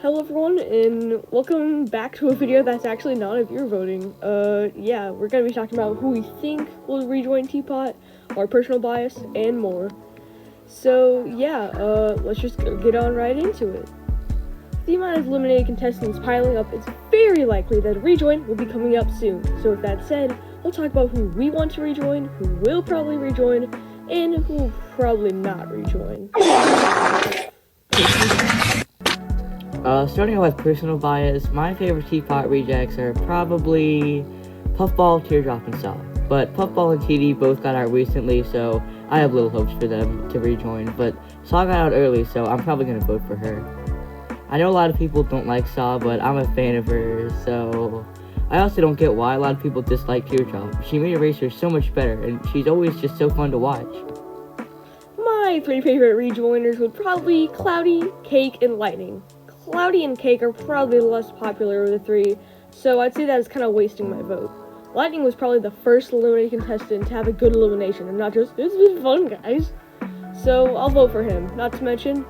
Hello everyone, and welcome back to a video that's actually not of your voting. Yeah, we're gonna be talking about who we think will rejoin TPOT, our personal bias, and more. So, yeah, let's just get on right into it. With the amount of eliminated contestants piling up, it's very likely that a rejoin will be coming up soon. So with that said, we'll talk about who we want to rejoin, who will probably rejoin, and who will probably not rejoin. Starting out with personal bias, my favorite Teapot rejects are probably Puffball, Teardrop, and Saw. But Puffball and TD both got out recently, so I have little hopes for them to rejoin. But Saw got out early, so I'm probably going to vote for her. I know a lot of people don't like Saw, but I'm a fan of her, so I also don't get why a lot of people dislike Teardrop. She made Eraser so much better, and she's always just so fun to watch. My three favorite rejoiners would probably be Cloudy, Cake, and Lightning. Cloudy and Cake are probably the less popular of the three, so I'd say that is kind of wasting my vote. Lightning was probably the first eliminated contestant to have a good elimination, and not just, "It's been fun, guys." So I'll vote for him, not to mention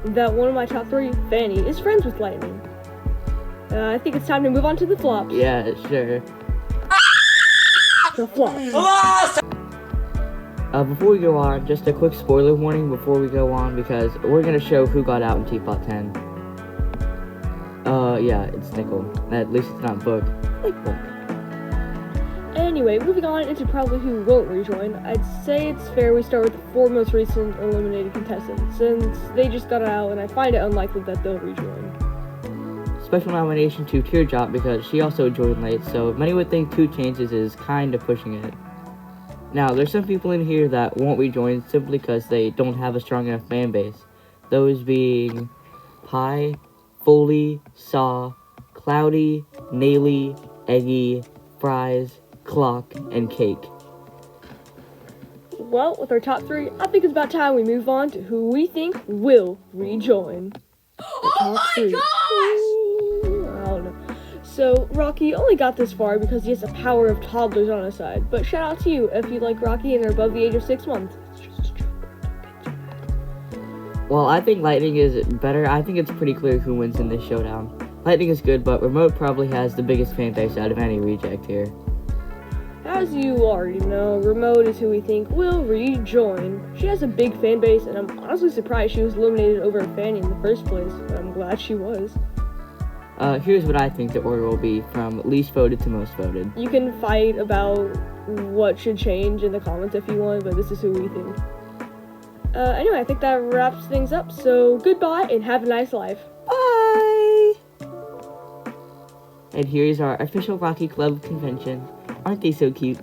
that one of my top three, Fanny, is friends with Lightning. I think it's time to move on to the flops. Yeah, sure. The flops. Before we go on, just a quick spoiler warning before we go on, because we're going to show who got out in Teapot 10. Yeah, it's Nickel. At least it's not Book. Like Book. Anyway, moving on into probably who won't rejoin, I'd say it's fair we start with the four most recent eliminated contestants, since they just got out and I find it unlikely that they'll rejoin. Special nomination to Teardrop because she also joined late, so many would think 2 chances is kind of pushing it. Now, there's some people in here that won't rejoin simply because they don't have a strong enough fan base. Those being Pie, Foley, Saw, Cloudy, Naily, Eggy, Fries, Clock, and Cake. Well, with our top three, I think it's about time we move on to who we think will rejoin. Oh my gosh! I don't know. So, Rocky only got this far because he has the power of toddlers on his side, but shout out to you if you like Rocky and are above the age of 6 months. It's just a joke, don't get too mad. Well, I think Lightning is better. I think it's pretty clear who wins in this showdown. Lightning is good, but Remote probably has the biggest fan base out of any reject here. As you already know, Remote is who we think will rejoin. She has a big fan base, and I'm honestly surprised she was eliminated over Fanny in the first place, but I'm glad she was. Here's what I think the order will be from least voted to most voted. You can fight about what should change in the comments if you want, but this is who we think. Anyway, I think that wraps things up, so goodbye and have a nice life. Bye! And here's our official Rocky Club convention. Aren't they so cute?